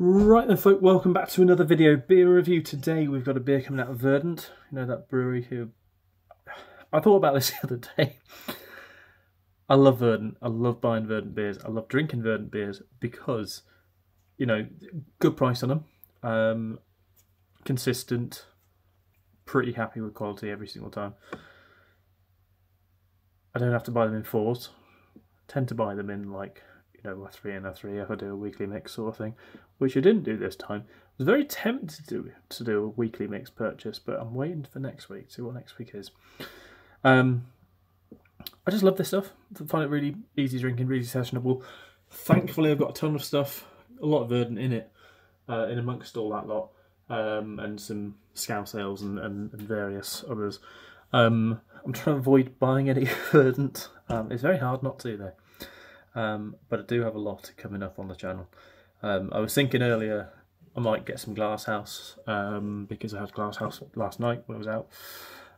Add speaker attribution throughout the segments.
Speaker 1: Right then folk, welcome back to another video beer review. Today we've got a beer coming out of Verdant, you know, that brewery who... I thought about this the other day. I love Verdant, I love buying Verdant beers, I love drinking Verdant beers because, you know, good price on them, consistent, pretty happy with quality every single time. I don't have to buy them in fours, I tend to buy them in like, you know, a 3 and a 3 if I do a weekly mix sort of thing, which I didn't do this time. I was very tempted to do a weekly mix purchase, but I'm waiting for next week, see what next week is. I just love this stuff. I find it really easy drinking, really sessionable. Thankfully I've got a ton of stuff, a lot of Verdant in it, in amongst all that lot, and some Scouse ales and various others. I'm trying to avoid buying any Verdant. It's very hard not to though. But I do have a lot coming up on the channel. I was thinking earlier I might get some Glasshouse, because I had Glasshouse last night when I was out,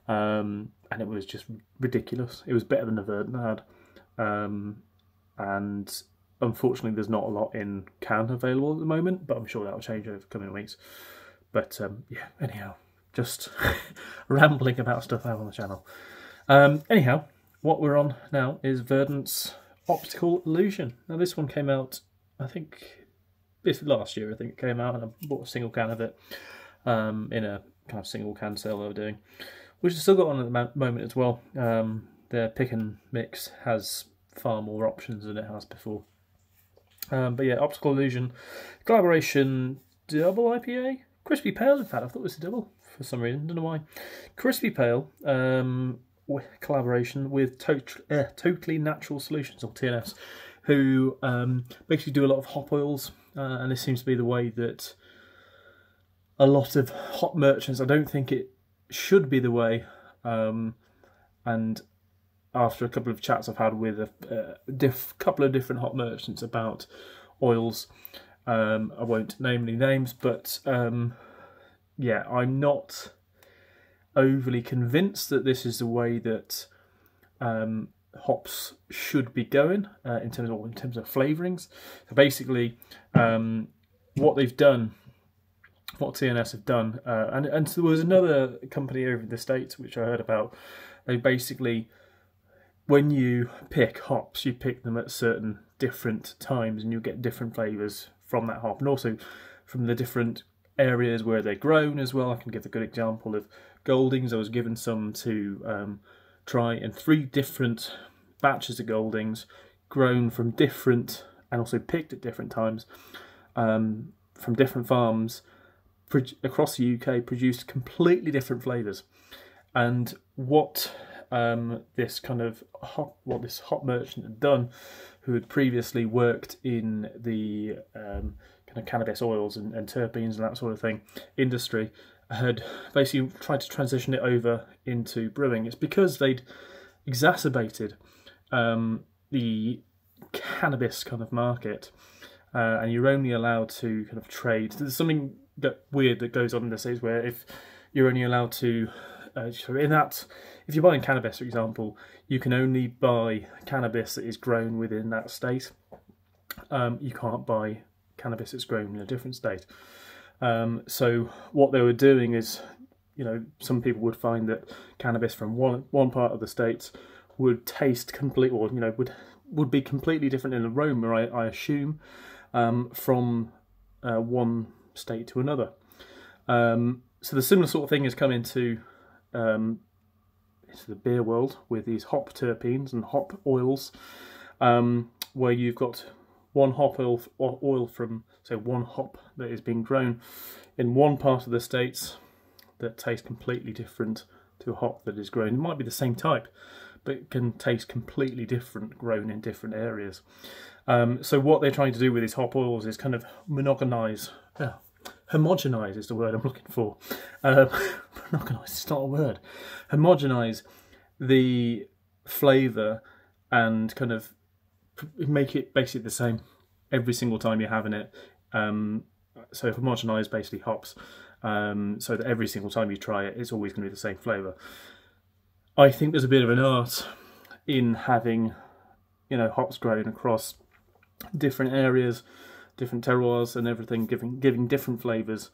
Speaker 1: and it was just ridiculous. It was better than the Verdant I had, and unfortunately there's not a lot in can available at the moment, but I'm sure that will change over the coming weeks. But yeah, anyhow, just rambling about stuff I have on the channel. Anyhow, what we're on now is Verdant's Optical Allusion. Now this one came out, I think, this last year I think it came out, and I bought a single can of it in a kind of single can sale they were doing, which I've still got on at the moment as well. Their pick and mix has far more options than it has before. But yeah, Optical Allusion, collaboration, double IPA? Crispy Pale, in fact, I thought it was a double for some reason, don't know why. Crispy Pale, collaboration with Totally Natural Solutions, or TNS, who basically do a lot of hop oils, and this seems to be the way that a lot of hop merchants, I don't think it should be the way, and after a couple of chats I've had with a couple of different hop merchants about oils, I won't name any names, but yeah, I'm not overly convinced that this is the way that hops should be going in terms of flavourings. So basically, what they've done, what TNS have done, and there was another company over in the States which I heard about. They basically, when you pick hops, you pick them at certain different times, and you get different flavours from that hop, and also from the different areas where they're grown as well. I can give a good example of Goldings. I was given some to try in 3 different batches of Goldings, grown from different, and also picked at different times, from different farms across the UK, produced completely different flavours. And what this hop merchant had done, who had previously worked in the kind of cannabis oils and terpenes and that sort of thing industry, had basically tried to transition it over into brewing. It's because they'd exacerbated the cannabis kind of market, and you're only allowed to kind of trade. There's something weird that goes on in the States where if you're only allowed to, if you're buying cannabis, for example, you can only buy cannabis that is grown within that state. You can't buy cannabis that's grown in a different state. So what they were doing is, you know, some people would find that cannabis from one part of the states would taste completely, or you know, would be completely different in aroma, I assume, from one state to another. So the similar sort of thing has come into the beer world with these hop terpenes and hop oils, where you've got one hop oil from, say, one hop that is being grown in one part of the states that tastes completely different to a hop that is grown. It might be the same type, but it can taste completely different grown in different areas. So what they're trying to do with these hop oils is kind of homogenize is the word I'm looking for. Homogenize, it's not a word. Homogenize the flavour and kind of make it basically the same every single time you're having it. So homogenize basically hops, so that every single time you try it, it's always going to be the same flavour. I think there's a bit of an art in having, you know, hops grown across different areas, different terroirs and everything, giving different flavours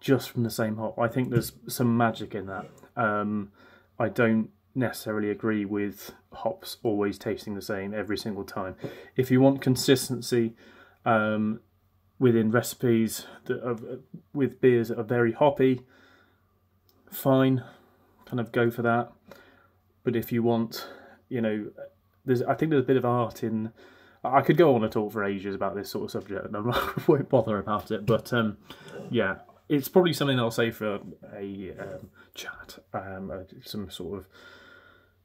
Speaker 1: just from the same hop. I think there's some magic in that. I don't necessarily agree with hops always tasting the same every single time. If you want consistency within recipes with beers that are very hoppy, fine, kind of go for that. But if you want, you know, I think there's a bit of art in. I could go on and talk for ages about this sort of subject, and I won't bother about it. But yeah, it's probably something I'll say for a chat, some sort of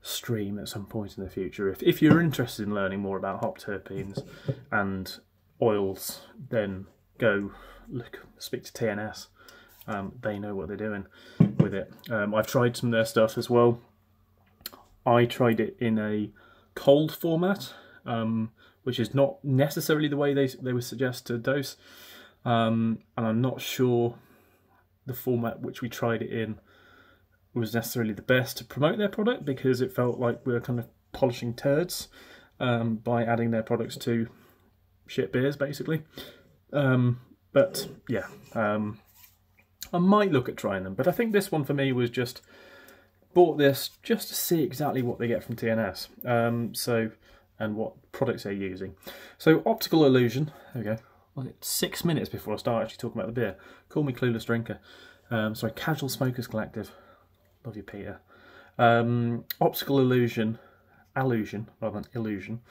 Speaker 1: stream at some point in the future. If you're interested in learning more about hop terpenes and oils, then go speak to TNS. They know what they're doing with it. I've tried some of their stuff as well. I tried it in a cold format, which is not necessarily the way they would suggest to dose, and I'm not sure the format which we tried it in was necessarily the best to promote their product, because it felt like we were kind of polishing turds by adding their products to shit beers, basically. But yeah, I might look at trying them, but I think this one for me was just bought this just to see exactly what they get from TNS, and what products they're using. So Optical Allusion, there we go. Well, it's 6 minutes before I start actually talking about the beer. Call me clueless drinker. Sorry, Casual Smokers Collective. Love you, Peter. Optical Allusion rather than Illusion.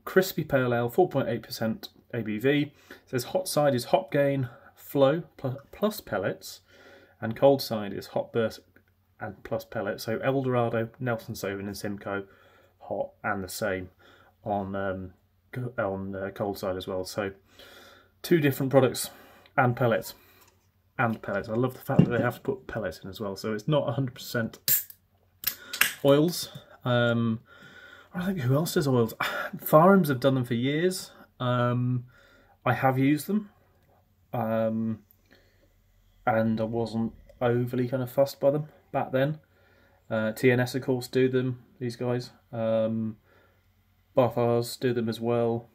Speaker 1: Crispy Pale Ale, 4.8% ABV. It says hot side is hop gain, flow plus pellets, and cold side is hop burst and plus pellets. So Eldorado, Nelson Sauvin, and Simcoe hot and the same on the cold side as well. So 2 different products and pellets. I love the fact that they have to put pellets in as well. So it's not 100% oils. I think who else does oils? Farms have done them for years. I have used them, and I wasn't overly kind of fussed by them back then. TNS of course do them, these guys. Barthars do them as well.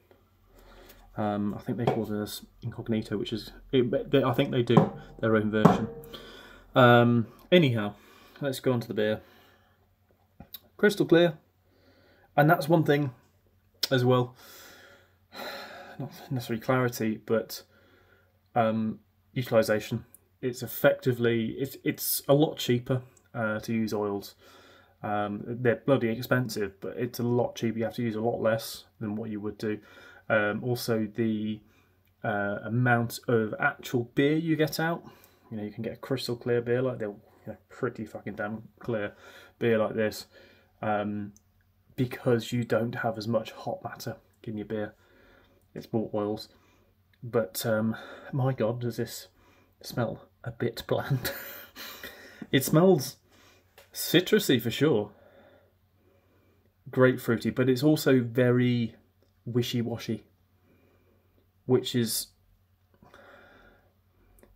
Speaker 1: I think they call this Incognito, which is, I think they do their own version. Anyhow, let's go on to the beer. Crystal clear, and that's one thing as well. Not necessarily clarity, but utilisation. It's effectively, it's a lot cheaper to use oils. They're bloody expensive, but it's a lot cheaper. You have to use a lot less than what you would do. Also, the amount of actual beer you get out. You know, you can get a crystal clear beer like they're pretty fucking damn clear beer like this, because you don't have as much hop matter in your beer. It's more oils. But my God, does this smell a bit bland? It smells citrusy for sure, grapefruity, but it's also very wishy-washy, which is,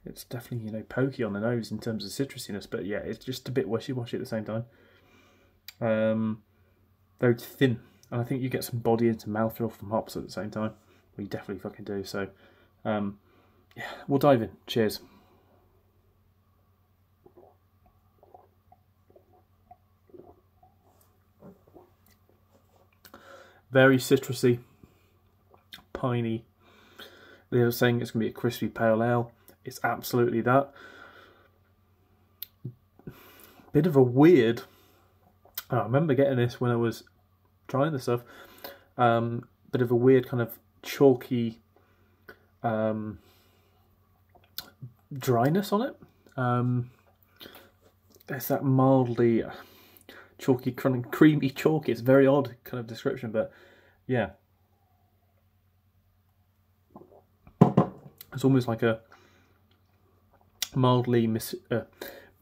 Speaker 1: it's definitely, you know, pokey on the nose in terms of citrusiness, but yeah, it's just a bit wishy-washy at the same time. Very thin, and I think you get some body into mouthfeel from hops at the same time. We definitely fucking do. So yeah, we'll dive in. Cheers. Very citrusy, piney. They're saying it's going to be a crispy pale ale. It's absolutely that. Bit of a weird, I remember getting this when I was trying this stuff, bit of a weird kind of chalky dryness on it. There's that mildly chalky, kind of creamy chalky. It's a very odd kind of description, but yeah. It's almost like a mildly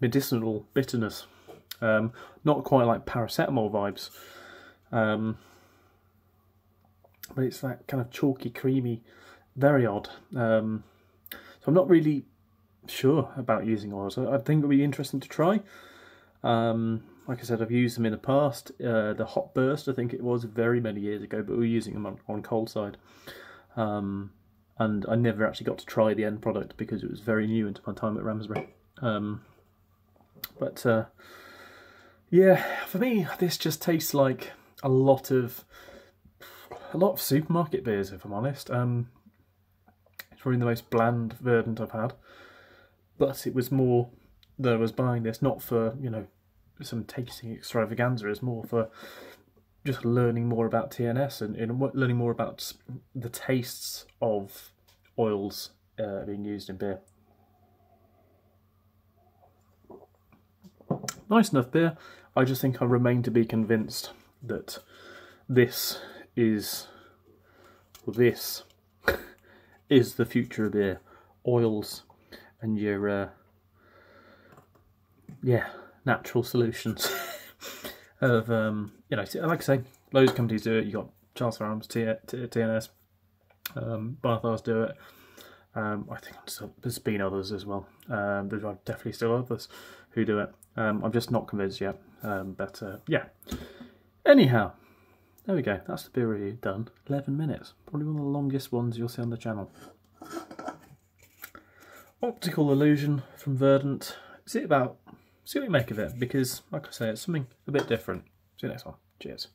Speaker 1: medicinal bitterness. Not quite like paracetamol vibes. But it's that kind of chalky, creamy, very odd. So I'm not really sure about using oils. I think it would be interesting to try. Like I said, I've used them in the past. The Hot Burst, I think it was very many years ago, but we were using them on cold side. and I never actually got to try the end product because it was very new into my time at Ramsbury. Yeah, for me, this just tastes like a lot of supermarket beers, if I'm honest. It's probably the most bland Verdant I've had, but it was more that I was buying this not for, you know, some tasting extravaganza. It's more for just learning more about TNS and learning more about the tastes of oils being used in beer. Nice enough beer. I just think I remain to be convinced that this is the future of beer. Oils and your natural solutions of you know, like I say, loads of companies do it. You got Charles Farms, TNS, Barthars do it. I think there's been others as well. There's definitely still others who do it. I'm just not convinced yet. Yeah. Anyhow, there we go. That's the beer review done. 11 minutes. Probably one of the longest ones you'll see on the channel. Optical Allusion from Verdant. See what you make of it, because, like I say, it's something a bit different. See you next one. Cheers.